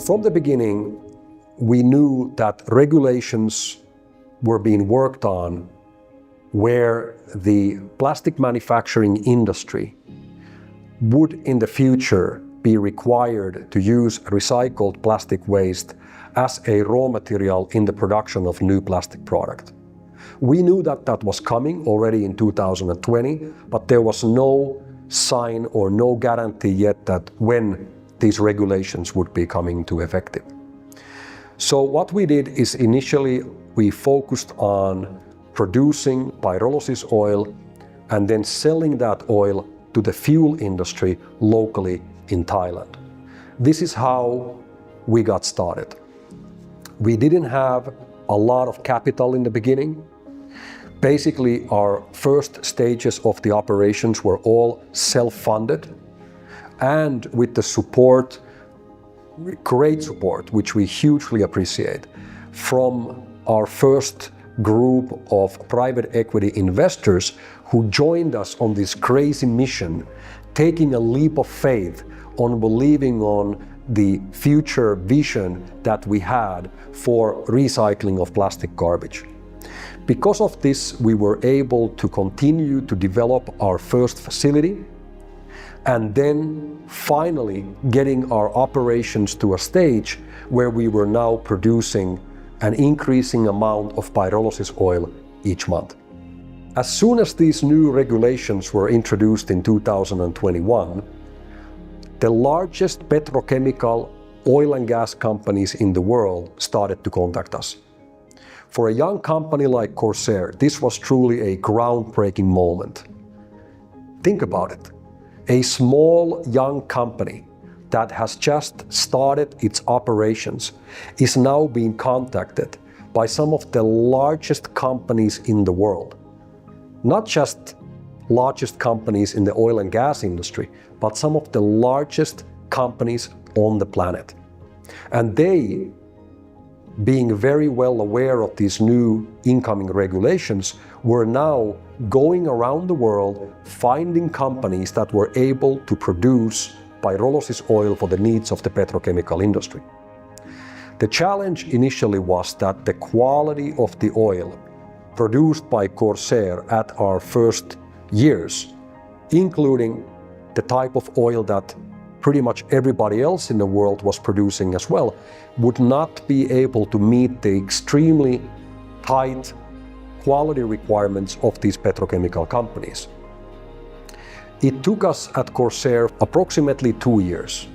from the beginning, we knew that regulations were being worked on where the plastic manufacturing industry would in the future be required to use recycled plastic waste as a raw material in the production of new plastic product. We knew that that was coming already in 2020, but there was no sign or no guarantee yet that when these regulations would be coming to effective. So what we did is initially we focused on producing pyrolysis oil and then selling that oil to the fuel industry locally in Thailand. This is how we got started. We didn't have a lot of capital in the beginning. Basically, our first stages of the operations were all self-funded, and with the support, great support, which we hugely appreciate, from our first group of private equity investors who joined us on this crazy mission, taking a leap of faith on believing on the future vision that we had for recycling of plastic garbage. Because of this, we were able to continue to develop our first facility and then finally getting our operations to a stage where we were now producing an increasing amount of pyrolysis oil each month. As soon as these new regulations were introduced in 2021, the largest petrochemical oil and gas companies in the world started to contact us. For a young company like Corsair, this was truly a groundbreaking moment. Think about it. A small young company that has just started its operations is now being contacted by some of the largest companies in the world. Not just largest companies in the oil and gas industry, but some of the largest companies on the planet. And they, being very well aware of these new incoming regulations, were now going around the world finding companies that were able to produce pyrolysis oil for the needs of the petrochemical industry. The challenge initially was that the quality of the oil produced by Corsair at our first years, including the type of oil that pretty much everybody else in the world was producing as well, would not be able to meet the extremely tight quality requirements of these petrochemical companies. It took us at Corsair approximately 2 years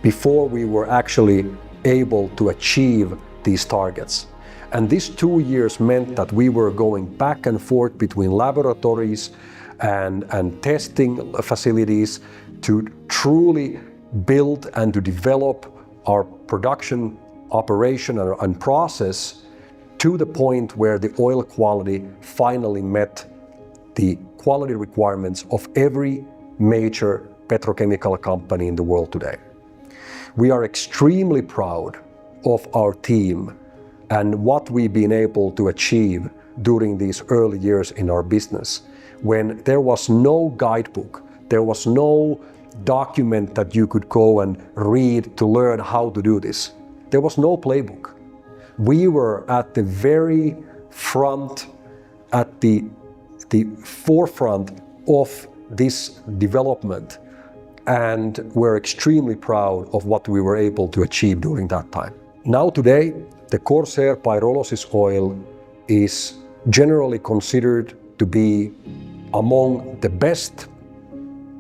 before we were actually able to achieve these targets. And these 2 years meant that we were going back and forth between laboratories and testing facilities to truly build and to develop our production operation and process to the point where the oil quality finally met the quality requirements of every major petrochemical company in the world today. We are extremely proud of our team and what we've been able to achieve during these early years in our business, when there was no guidebook, there was no document that you could go and read to learn how to do this. There was no playbook. We were at the very front, at the forefront of this development, and we're extremely proud of what we were able to achieve during that time. Now today, the Corsair pyrolysis oil is generally considered to be among the best,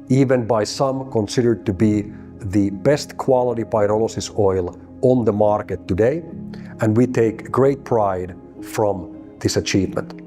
even by some considered to be the best quality pyrolysis oil on the market today, and we take great pride from this achievement.